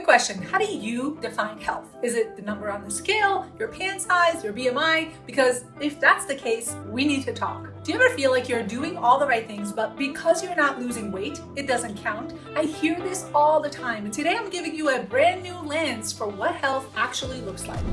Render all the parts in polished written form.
question. How do you define health? Is it the number on the scale, your pant size, your BMI? Because if that's the case, we need to talk. Do you ever feel like you're doing all the right things, but because you're not losing weight, it doesn't count? I hear this all the time, and today I'm giving you a brand new lens for what health actually looks like.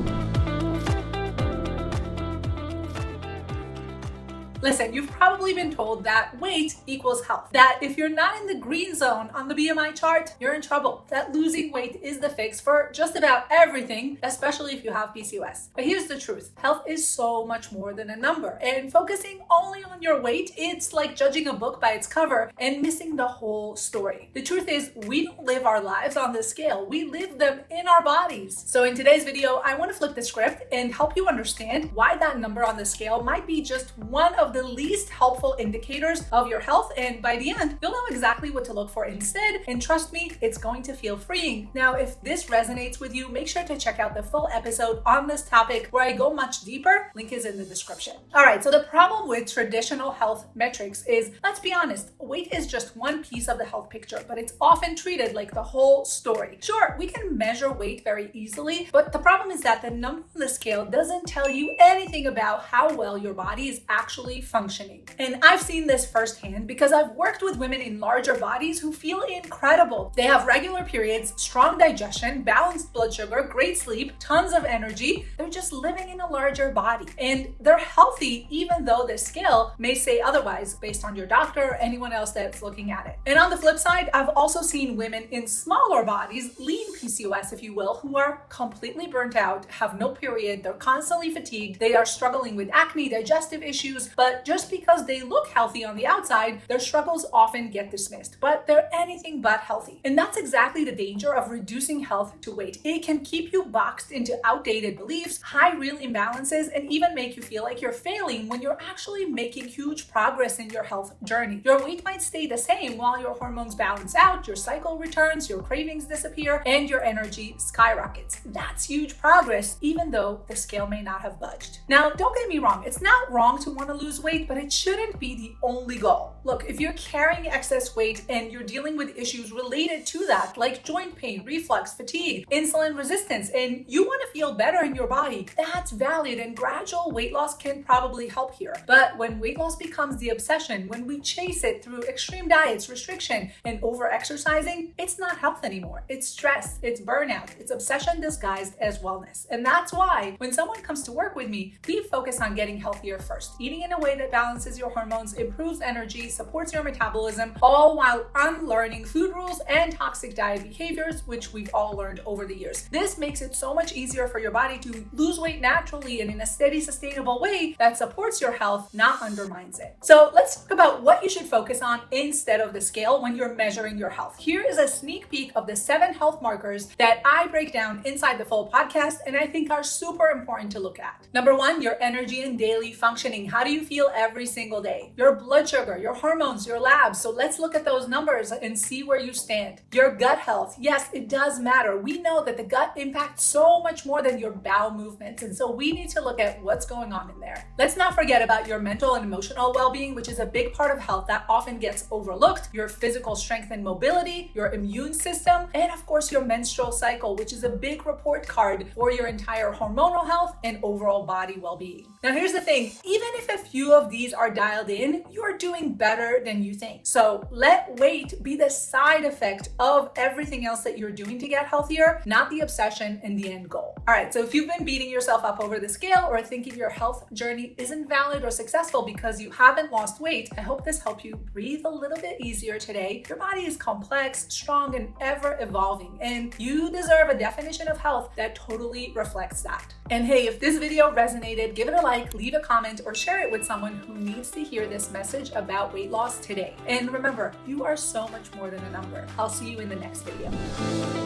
Listen, you've probably been told that weight equals health. That if you're not in the green zone on the BMI chart, you're in trouble. That losing weight is the fix for just about everything, especially if you have PCOS. But here's the truth. Health is so much more than a number. And focusing only on your weight, it's like judging a book by its cover and missing the whole story. The truth is, we don't live our lives on the scale. We live them in our bodies. So in today's video, I want to flip the script and help you understand why that number on the scale might be just one of the least helpful indicators of your health, and by the end you'll know exactly what to look for instead, and trust me, it's going to feel freeing. Now, if this resonates with you, make sure to check out the full episode on this topic where I go much deeper. Link is in the description. All right, so the problem with traditional health metrics is, let's be honest, weight is just one piece of the health picture, but it's often treated like the whole story. Sure, we can measure weight very easily, but the problem is that the number on the scale doesn't tell you anything about how well your body is actually functioning. And I've seen this firsthand because I've worked with women in larger bodies who feel incredible. They have regular periods, strong digestion, balanced blood sugar, great sleep, tons of energy. They're just living in a larger body. And they're healthy even though the scale may say otherwise based on your doctor or anyone else that's looking at it. And on the flip side, I've also seen women in smaller bodies, lean PCOS if you will, who are completely burnt out, have no period, they're constantly fatigued, they are struggling with acne, digestive issues, but just because they look healthy on the outside, their struggles often get dismissed, but they're anything but healthy. And that's exactly the danger of reducing health to weight. It can keep you boxed into outdated beliefs, hide real imbalances, and even make you feel like you're failing when you're actually making huge progress in your health journey. Your weight might stay the same while your hormones balance out, your cycle returns, your cravings disappear, and your energy skyrockets. That's huge progress, even though the scale may not have budged. Now, don't get me wrong, it's not wrong to want to lose weight, but it shouldn't be the only goal. Look, if you're carrying excess weight and you're dealing with issues related to that, like joint pain, reflux, fatigue, insulin resistance, and you want to feel better in your body, that's valid, and gradual weight loss can probably help here. But when weight loss becomes the obsession, when we chase it through extreme diets, restriction, and over-exercising, it's not health anymore. It's stress, it's burnout, it's obsession disguised as wellness. And that's why when someone comes to work with me, we focus on getting healthier first, eating in a way that balances your hormones, improves energy, supports your metabolism, all while unlearning food rules and toxic diet behaviors, which we've all learned over the years. This makes it so much easier for your body to lose weight naturally and in a steady, sustainable way that supports your health, not undermines it. So let's talk about what you should focus on instead of the scale when you're measuring your health. Here is a sneak peek of the 7 health markers that I break down inside the full podcast and I think are super important to look at. Number 1, your energy and daily functioning. How do you feel every single day? Your blood sugar, your hormones, your labs. So let's look at those numbers and see where you stand. Your gut health. Yes, it does matter. We know that the gut impacts so much more than your bowel movements. And so we need to look at what's going on in there. Let's not forget about your mental and emotional well-being, which is a big part of health that often gets overlooked. Your physical strength and mobility, your immune system, and of course your menstrual cycle, which is a big report card for your entire hormonal health and overall body well-being. Now here's the thing, even if a few of these are dialed in, you're doing better than you think. So let weight be the side effect of everything else that you're doing to get healthier, not the obsession and the end goal. All right, so if you've been beating yourself up over the scale or thinking your health journey isn't valid or successful because you haven't lost weight, I hope this helped you breathe a little bit easier today. Your body is complex, strong, and ever evolving, and you deserve a definition of health that totally reflects that. And hey, if this video resonated, give it a like, leave a comment, or share it with someone who needs to hear this message about weight loss today. And remember, you are so much more than a number. I'll see you in the next video.